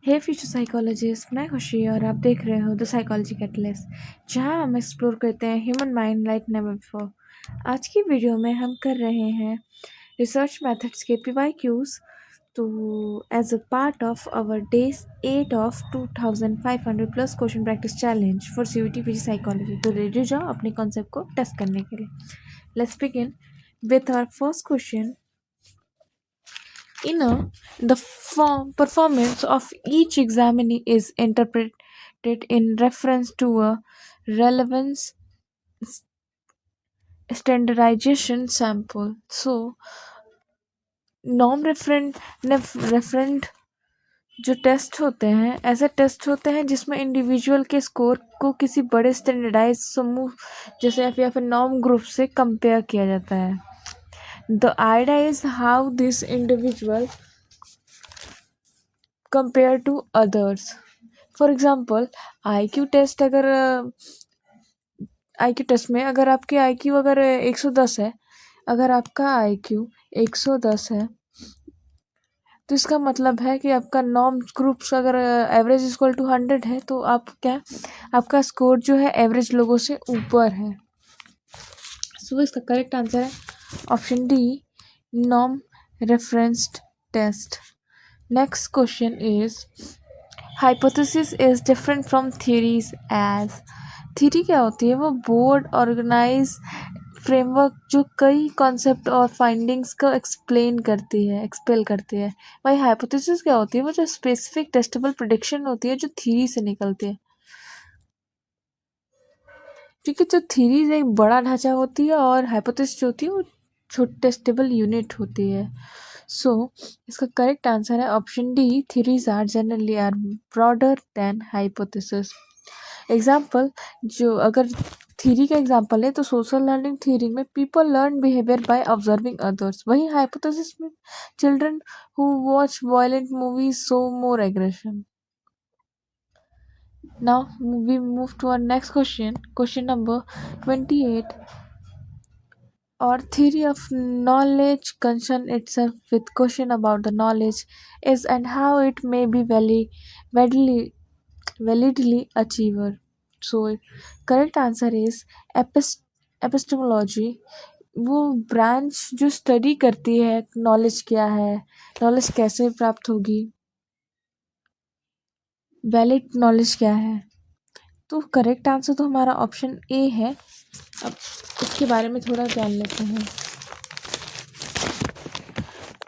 हे future psychologist, मैं खुशी और आप देख रहे हो द साइकोलॉजी कैटलिस्ट, जहां हम एक्सप्लोर करते हैं human mind like never before. आज की वीडियो में हम कर रहे हैं रिसर्च मेथड्स के PYQs। तो as a part of our day 8 of 2500 plus question practice challenge for CUET PG psychology, तो रेडी जाओ अपने कॉन्सेप्ट को टेस्ट करने के लिए। Let's begin with our first question. The performance of each examinee is interpreted in reference to a relevance standardization sample. So, norm referent जो test होते हैं ऐसे टेस्ट होते हैं जिसमें इंडिविजुअल के स्कोर को किसी बड़े स्टैंडर्डाइज समूह जैसे या फिर नॉर्म ग्रुप से कंपेयर किया जाता है। The idea is how this individual compare to others. For example IQ test, अगर IQ टेस्ट में अगर आपकी IQ अगर 110 है, अगर आपका IQ 110 है तो इसका मतलब है कि आपका नॉर्म ग्रुप्स अगर एवरेज इक्वल टू 100 है तो आपका स्कोर जो है एवरेज लोगों से ऊपर है। सो इसका करेक्ट आंसर है option D, norm referenced test. Next question is hypothesis is different from theories as. Theory क्या होती है? वो बोर्ड ऑर्गेनाइज फ्रेमवर्क जो कई कॉन्सेप्ट और फाइंडिंग्स को एक्सप्लेल करती है। वही हाइपोथेसिस क्या होती है? वो जो स्पेसिफिक टेस्टेबल प्रेडिक्शन होती है जो थ्योरी से निकलती है, क्योंकि जो थ्योरीज एक बड़ा ढांचा होती है और हाइपोथेसिस जो होती है वो छोटी टेस्टेबल यूनिट होती है। सो इसका करेक्ट आंसर है option D, theories are generally are broader than hypothesis. Example, जो अगर थ्योरी का एग्जाम्पल है तो सोशल लर्निंग थ्योरी में people learn behaviour by observing others. वहीं हाइपोथेसिस में children who watch violent movies show more aggression. Now we move to our next question. Question number 28. Our theory of knowledge concern itself with question about the knowledge is and how it may be validly achieved. So correct answer is epistemology। वो branch जो study करती है knowledge क्या है, knowledge कैसे प्राप्त होगी, valid knowledge क्या है। तो करेक्ट आंसर तो हमारा ऑप्शन ए है। अब इसके बारे में थोड़ा जान लेते हैं।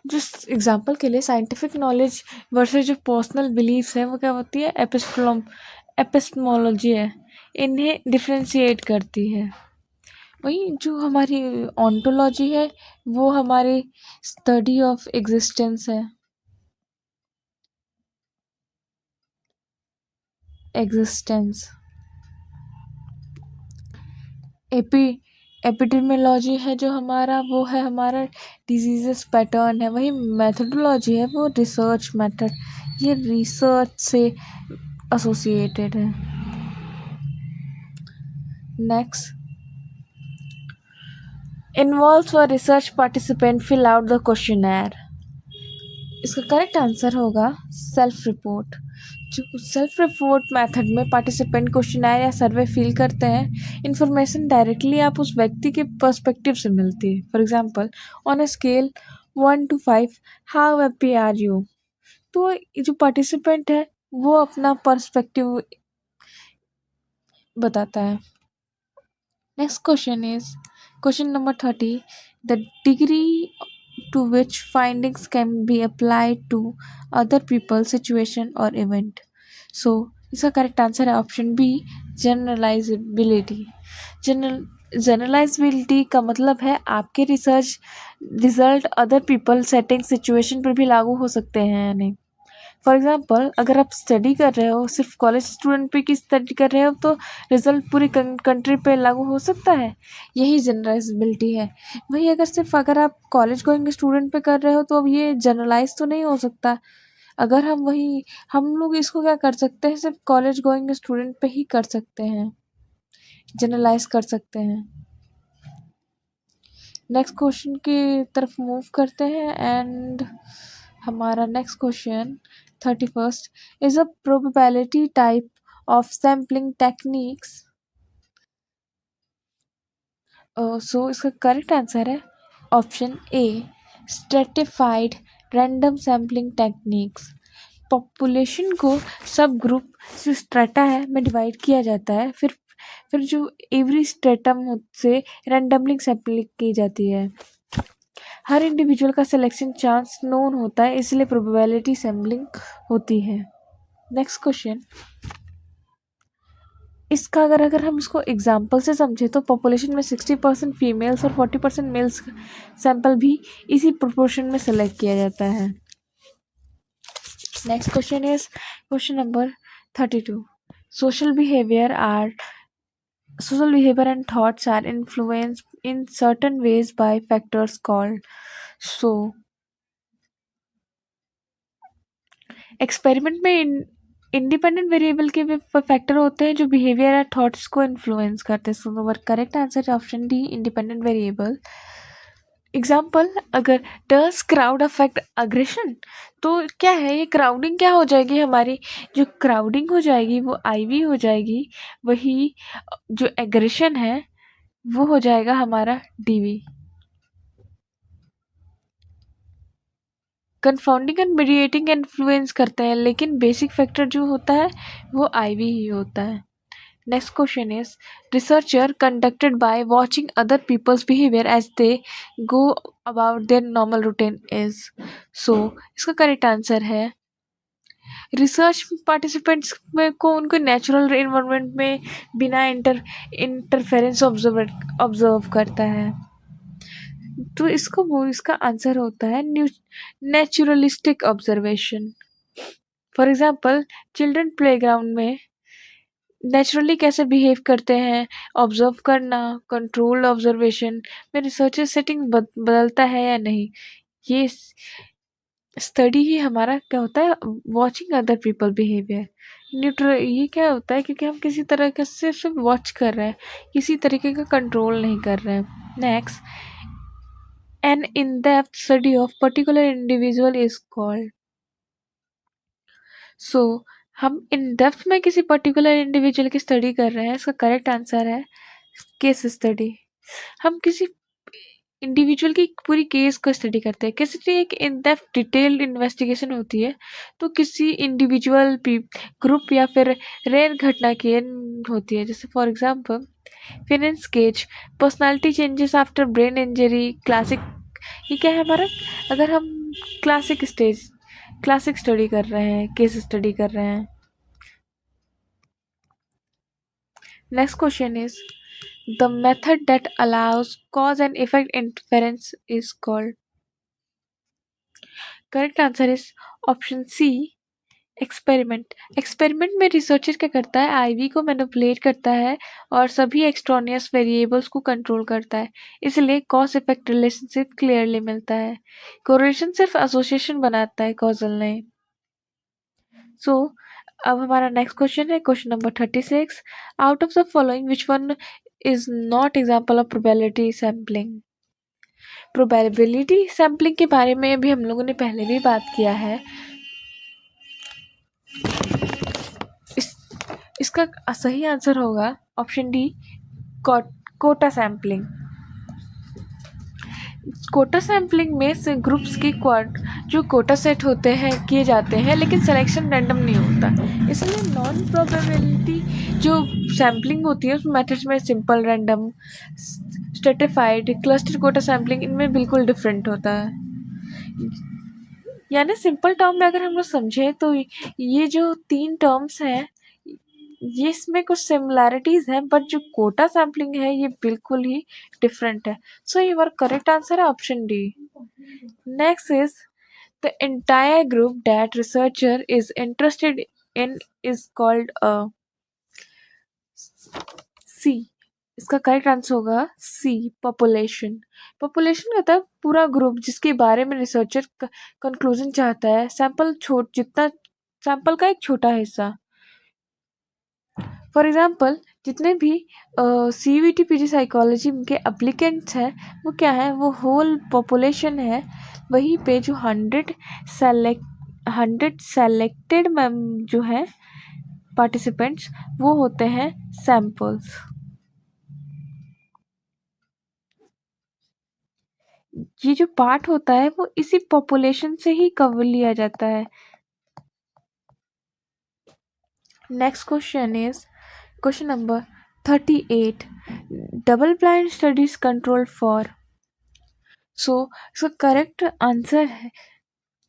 जिस एग्जांपल के लिए साइंटिफिक नॉलेज वर्सेस जो पर्सनल बिलीफ्स है वो क्या होती है? एपिस्टेमोलॉजी है, इन्हें डिफ्रेंशिएट करती है। वही जो हमारी ऑन्टोलॉजी है वो हमारी स्टडी ऑफ एग्जिस्टेंस है, एग्जिस्टेंस। एपिडेमियोलॉजी है जो हमारा वो है हमारा डिजीजेस पैटर्न है। वही मेथडोलॉजी है वो रिसर्च मेथड, ये रिसर्च से एसोसिएटेड है। Next, involves for research participant fill out the questionnaire. इसका करेक्ट आंसर होगा सेल्फ रिपोर्ट। जो सेल्फ रिपोर्ट मेथड में पार्टिसिपेंट क्वेश्चनर या सर्वे फिल करते हैं, इन्फॉर्मेशन डायरेक्टली आप उस व्यक्ति के पर्सपेक्टिव से मिलती है। For example, on a scale 1 to 5 how happy are you, तो जो पार्टिसिपेंट है वो अपना पर्सपेक्टिव बताता है। Next question is question number 30। The degree to which findings can be applied to other people, situation or event. So इसका correct answer है option B, generalisability. Generalisability का मतलब है आपके research result other people, setting, situation पर भी लागू हो सकते हैं या नहीं। फॉर एग्जाम्पल, अगर आप स्टडी कर रहे हो, सिर्फ कॉलेज स्टूडेंट पे की स्टडी कर रहे हो तो रिजल्ट पूरी कंट्री पे लागू हो सकता है, यही जनरलाइजेबिलिटी है। वही अगर आप कॉलेज गोइंग स्टूडेंट पे कर रहे हो तो अब ये जनरलाइज तो नहीं हो सकता। अगर हम लोग इसको क्या कर सकते हैं, सिर्फ कॉलेज गोइंग स्टूडेंट पे ही कर सकते हैं, जनरलाइज कर सकते हैं। नेक्स्ट क्वेश्चन की तरफ मूव करते हैं एंड हमारा next question 31st is a probability type of sampling techniques. सो इसका करेक्ट आंसर है option A, stratified random sampling techniques. Population को सब ग्रुप जो स्ट्रेटा है में डिवाइड किया जाता है, फिर जो एवरी स्ट्रेटम से रैंडमली सैम्पलिंग की जाती है। हर इंडिविजुअल का सिलेक्शन चांस नोन होता है, इसलिए प्रोबेबिलिटी सैम्पलिंग होती है। नेक्स्ट क्वेश्चन, इसका अगर हम इसको एग्जाम्पल से समझे तो पॉपुलेशन में 60% फीमेल्स और 40% मेल्स सैंपल भी इसी प्रोपोर्शन में सेलेक्ट किया जाता है। Next question is question number 32। Social behaviour and thoughts are influenced in certain ways by factors called, so experiment में इंडिपेंडेंट वेरिएबल के फैक्टर होते हैं जो बिहेवियर या थॉट्स को इन्फ्लुएंस करते हैं। So correct answer option D, independent variable. Example, अगर डस क्राउड अफेक्ट अग्रेशन, तो क्या है ये क्राउडिंग क्या हो जाएगी, हमारी जो क्राउडिंग हो जाएगी वो आईवी हो जाएगी, वही जो एग्रेशन है वो हो जाएगा हमारा DV. Confounding and mediating influence करते हैं, लेकिन बेसिक फैक्टर जो होता है वो आईवी ही होता है। Next question is, researcher conducted by watching other people's behaviour as they go about their normal routine is, so इसका करेक्ट आंसर है, रिसर्च पार्टिसिपेंट्स में को उनको नेचुरल इन्वायरमेंट में बिना इंटरफेरेंस ऑब्जर्व करता है, तो इसका आंसर होता है naturalistic observation. For example, children playground में नेचुरली कैसे बिहेव करते हैं, ऑब्जर्व करना, कंट्रोल्ड ऑब्जर्वेशन में रिसर्चर सेटिंग बदलता है या नहीं, ये स्टडी ही हमारा क्या होता है, watching other people behaviour. Neutral ये क्या होता है, क्योंकि हम किसी तरह के सिर्फ वॉच कर रहे हैं, किसी तरीके का कंट्रोल नहीं कर रहे हैं। Next, an in depth study of particular individual is called, so हम इन डेप्थ में किसी पर्टिकुलर इंडिविजुअल की स्टडी कर रहे हैं, इसका करेक्ट आंसर है केस स्टडी। हम किसी इंडिविजुअल की पूरी केस को स्टडी करते हैं, किसी एक इन डेप्थ डिटेल्ड इन्वेस्टिगेशन होती है, तो किसी इंडिविजुअल ग्रुप या फिर रेयर घटना की होती है। जैसे for example, Phineas Gage, personality changes after brain injury, classic, ये क्या है हमारा, अगर हम क्लासिक स्टडी कर रहे हैं, केस स्टडी कर रहे हैं। Next question is, the method that allows cause and effect inference is called, correct answer is option C, experiment. Experiment में रिसर्चर क्या करता है, आईवी को मैनिपुलेट करता है और सभी एक्सट्रानियस वेरिएबल्स को कंट्रोल करता है, इसलिए कॉज इफेक्ट रिलेशनशिप क्लियरली मिलता है। कोरिलेशन सिर्फ एसोसिएशन बनाता है, कॉजल नहीं। सो अब हमारा नेक्स्ट क्वेश्चन है question number 36। Out of the following which one is not example of probability sampling. Probability sampling के बारे में भी हम लोगों ने पहले भी बात किया है। इसका सही आंसर होगा option D, quota sampling. Quota sampling में से ग्रुप्स की जो कोटा सेट होते हैं किए जाते हैं, लेकिन सिलेक्शन रैंडम नहीं होता, इसलिए नॉन प्रोबेबिलिटी जो सैम्पलिंग होती है उस मेथड्स में simple, random, stratified, cluster quota sampling, इनमें बिल्कुल डिफरेंट होता है। यानी सिंपल टर्म में अगर हम लोग समझें तो ये जो 3 टर्म्स हैं ये इसमें कुछ सिमिलैरिटीज हैं, बट जो कोटा सैम्पलिंग है ये बिल्कुल ही डिफरेंट है। सो योर करेक्ट आंसर है option D. Next is, the entire group that researcher is interested in is called C. इसका करेक्ट आंसर होगा सी, पॉपुलेशन। पॉपुलेशन कहता है पूरा ग्रुप जिसके बारे में रिसर्चर कंक्लूजन चाहता है, जितना सैंपल का एक छोटा हिस्सा। फॉर एग्जाम्पल, जितने भी CUET PG साइकोलॉजी के अप्लीकेंट्स हैं वो क्या है, वो होल पॉपुलेशन है, वहीं पे जो 100 100 सेलेक्टेड जो है पार्टिसिपेंट्स वो होते हैं सैम्पल्स। ये जो पार्ट होता है वो इसी पॉपुलेशन से ही कवर लिया जाता है। Next question is question number 38 double blind studies control for. So इसका करेक्ट आंसर है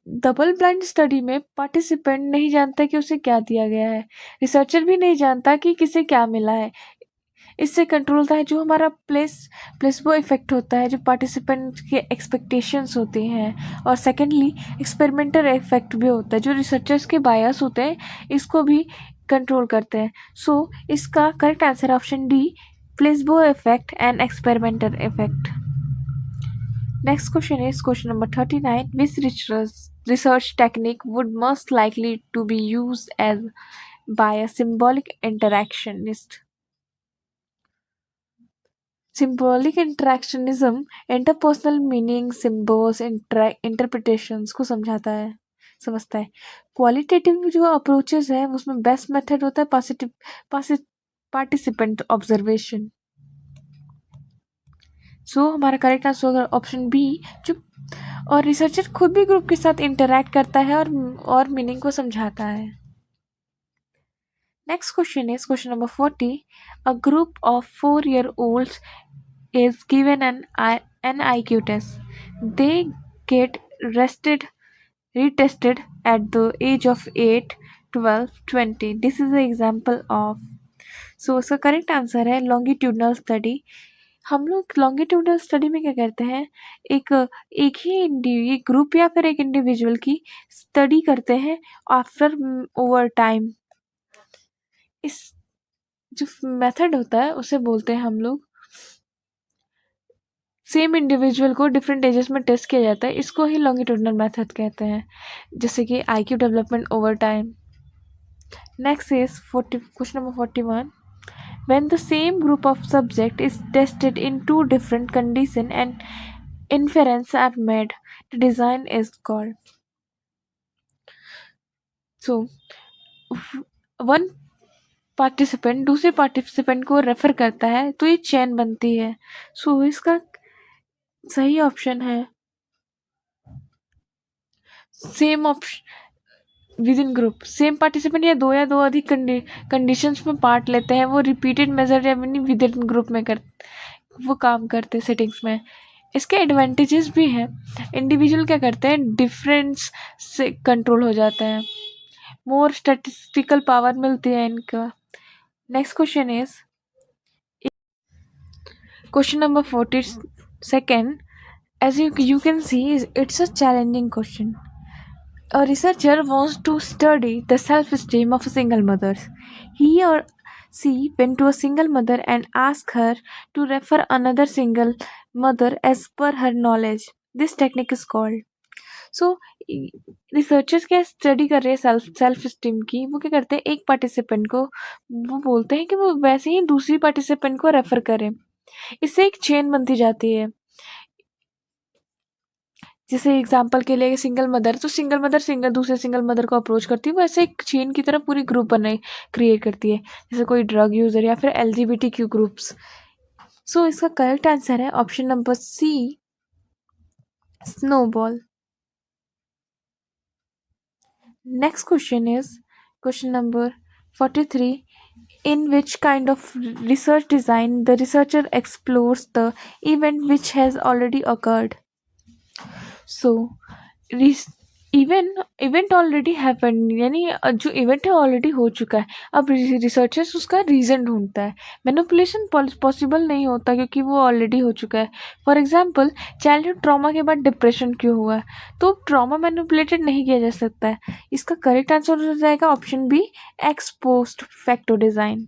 डबल ब्लाइंड स्टडी में पार्टिसिपेंट नहीं जानता कि उसे क्या दिया गया है, रिसर्चर भी नहीं जानता कि किसे क्या मिला है। इससे कंट्रोल होता है जो हमारा प्लेसबो इफेक्ट होता है, जो पार्टिसिपेंट के एक्सपेक्टेशंस होते हैं, और सेकेंडली एक्सपेरिमेंटल इफेक्ट भी होता है जो रिसर्चर्स के बायस होते हैं, इसको भी कंट्रोल करते हैं। सो इसका correct answer option D, placebo effect and experimental effect. Next question is question number 39. Which research technique would most likely to be used as by a symbolic interactionist? Symbolic interactionism interpersonal meaning, symbols, interpretations को समझता है। Qualitative जो approaches है उसमें best method होता है participant observation. So हमारा correct answer होगा ऑप्शन बी, जो और रिसर्चर खुद भी ग्रुप के साथ इंटरैक्ट करता है और मीनिंग को समझाता है। Next question is question number 40. A group of 4-year-olds is given an IQ test. They get retested at the age of 8, 12, 20. This is an example of. So इसका करेक्ट आंसर है longitudinal study. हम लोग longitudinal study में क्या करते हैं, एक ही group या फिर एक इंडिविजुअल की स्टडी करते हैं आफ्टर ओवर टाइम। इस जो मेथड होता है उसे बोलते हैं हम लोग, सेम इंडिविजुअल को डिफरेंट एजेस में टेस्ट किया जाता है, इसको ही लॉन्गिट्यूडनल मेथड कहते हैं, जैसे कि IQ development over time. Next is question number 41. When the same group of subject is tested in 2 different conditions and inference are made, the design is called. So, one participant दूसरे participant को refer करता है तो ये chain बनती है। So इसका सही ऑप्शन है same option with in group. Same participant या दो अधिक कंडीशंस में पार्ट लेते हैं, वो रिपीटेड मेजर या विद इन ग्रुप में वो काम करते हैं सेटिंग्स में। इसके एडवांटेजेस भी हैं। इंडिविजुअल क्या करते हैं, डिफरेंस से कंट्रोल हो जाता है, मोर स्टैटिस्टिकल पावर मिलती है इनका। Next question is question number 42. As you can see, it's a challenging question. A researcher wants to study the self-esteem of a single mother. He or she went to a single mother and asked her to refer another single mother as per her knowledge. This technique is called. So, researchers क्या study कर रहे हैं self esteem की, वो क्या करते हैं, एक पार्टिसिपेंट को वो बोलते हैं कि वो वैसे ही दूसरी पार्टिसिपेंट को रेफर करें। इससे एक चेन बनती जाती है। जैसे एग्जाम्पल के लिए सिंगल मदर, तो सिंगल मदर दूसरे सिंगल मदर को अप्रोच करती है, वो ऐसे एक चेन की तरह पूरी ग्रुप क्रिएट करती है, जैसे कोई ड्रग यूज़र या फिर LGBTQ ग्रुप्स। सो इसका करेक्ट आंसर है option number C, snowball. Next question is question number 43. In which kind of research design the researcher explores the event which has already occurred? So, event already happen, यानी जो event है already हो चुका है। अब researchers उसका reason ढूंढता है। मैनिपुलेशन पॉसिबल नहीं होता क्योंकि वो ऑलरेडी हो चुका है। फॉर एग्जांपल, चाइल्डहुड ट्रॉमा के बाद डिप्रेशन क्यों हुआ, तो ट्रॉमा मैनिपुलेटेड नहीं किया जा सकता है। इसका करेक्ट आंसर हो जाएगा option B, ex post facto design.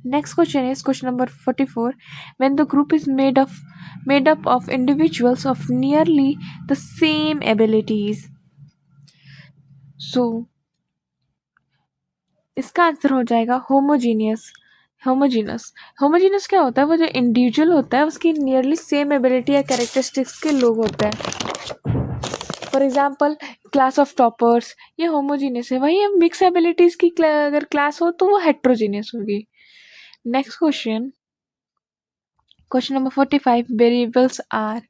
Next question is question number 44. When the group is made up of individuals of nearly the same abilities. So इसका आंसर हो जाएगा होमोजीनियस। होमोजीनियस क्या होता है, वो जो इंडिविजुअल होता है उसकी नियरली सेम एबिलिटी या कैरेक्टरिस्टिक्स के लोग होते हैं। For example class of toppers, ये होमोजीनियस है। वही हम मिक्स एबिलिटीज की अगर क्लास हो तो वो हेट्रोजीनियस होगी। Next question number 45, variables are.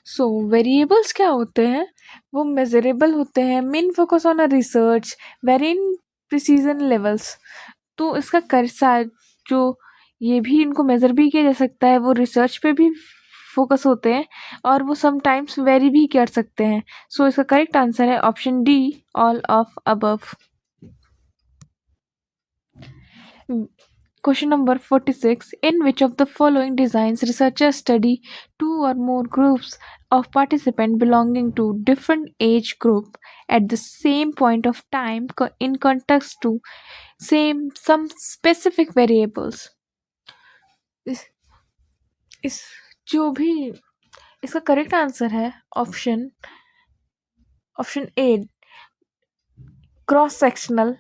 So variables क्या होते हैं? वो मेजरेबल होते हैं, main focus on a research, very in precision levels. तो इसका जो ये भी इनको मेजर भी किया जा सकता है, वो रिसर्च पे भी फोकस होते हैं और वो समटाइम्स वेरी भी कर सकते हैं। सो इसका करेक्ट आंसर है option D, all of above. Question number 46. In which of the following designs researchers study two or more groups of participants belonging to different age group at the same point of time in context to some specific variables? इस जो भी इसका correct answer है option A, cross sectional.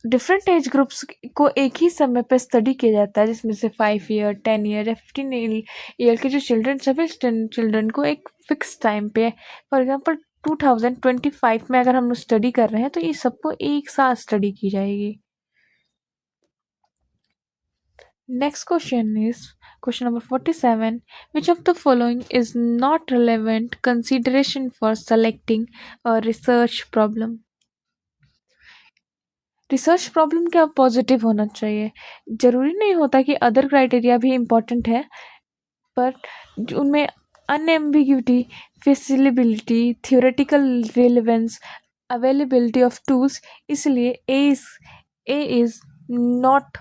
Different age groups को एक ही समय पर study किया जाता है, जिसमें से 5 ईयर, 10 ईयर या 15 ईयर के जो चिल्ड्रन, सभी चिल्ड्रन को एक फिक्स टाइम पे, फॉर एग्जांपल 2025 में अगर हम स्टडी कर रहे हैं तो ये सबको एक साथ स्टडी की जाएगी। Next question is question number 47. Which of the following is not relevant consideration for selecting a research problem? Research problem क्या पॉजिटिव होना चाहिए? ज़रूरी नहीं होता कि अदर क्राइटेरिया भी इम्पॉर्टेंट है, पर उनमें unambiguity, feasibility, theoretical relevance, availability of tools, इसलिए A is not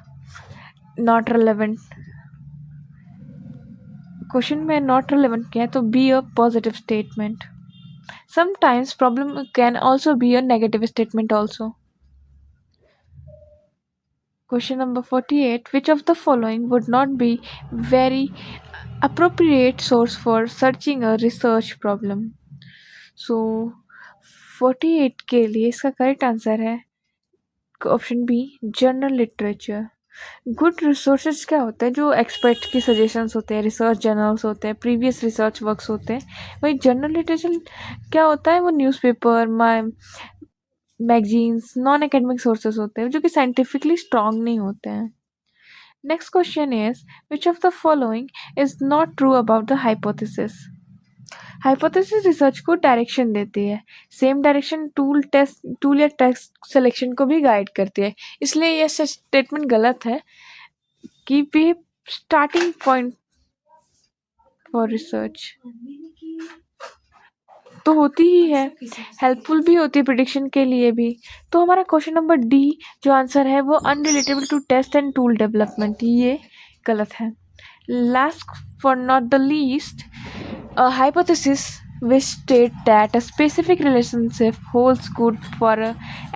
relevant. Question में नॉट रेलेवेंट क्या है तो be a positive statement. Sometimes problem can also be a negative statement also. Question number 48. Which of the following would not be very appropriate source for searching a research problem? So 48 के लिए इसका correct answer है option B, journal literature. Good resources क्या होते हैं? जो expert की suggestions होते हैं, रिसर्च जर्नल्स होते हैं, प्रीवियस रिसर्च वर्क्स होते हैं। वही जर्नल लिटरेचर क्या होता है? वो newspaper, magazines, non academic sources होते हैं जो कि साइंटिफिकली स्ट्रॉन्ग नहीं होते हैं। Next question is which of the following is not true about the hypothesis? Hypothesis research को डायरेक्शन देती है, सेम डायरेक्शन टूल या टेस्ट सिलेक्शन को भी गाइड करती है, इसलिए यह स्टेटमेंट गलत है कि भी स्टार्टिंग पॉइंट फॉर रिसर्च तो होती ही है, हेल्पफुल भी होती है प्रिडिक्शन के लिए भी। तो हमारा क्वेश्चन नंबर डी जो आंसर है वो unrelatable to test and tool development, ये गलत है। Last for not the least, a hypothesis which state that a specific relationship holds good for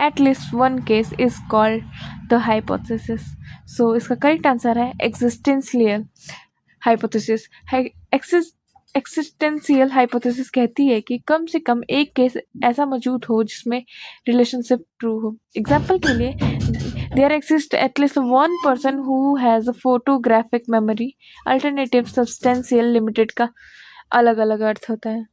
at least one case is called the hypothesis. So इसका correct answer है existential hypothesis. Existential hypothesis कहती है कि कम से कम एक case ऐसा मौजूद हो जिसमें रिलेशनशिप ट्रू हो। एग्जाम्पल के लिए, there exist at least one person who has a photographic memory. Alternative substantial limited का अलग अलग अर्थ होता है।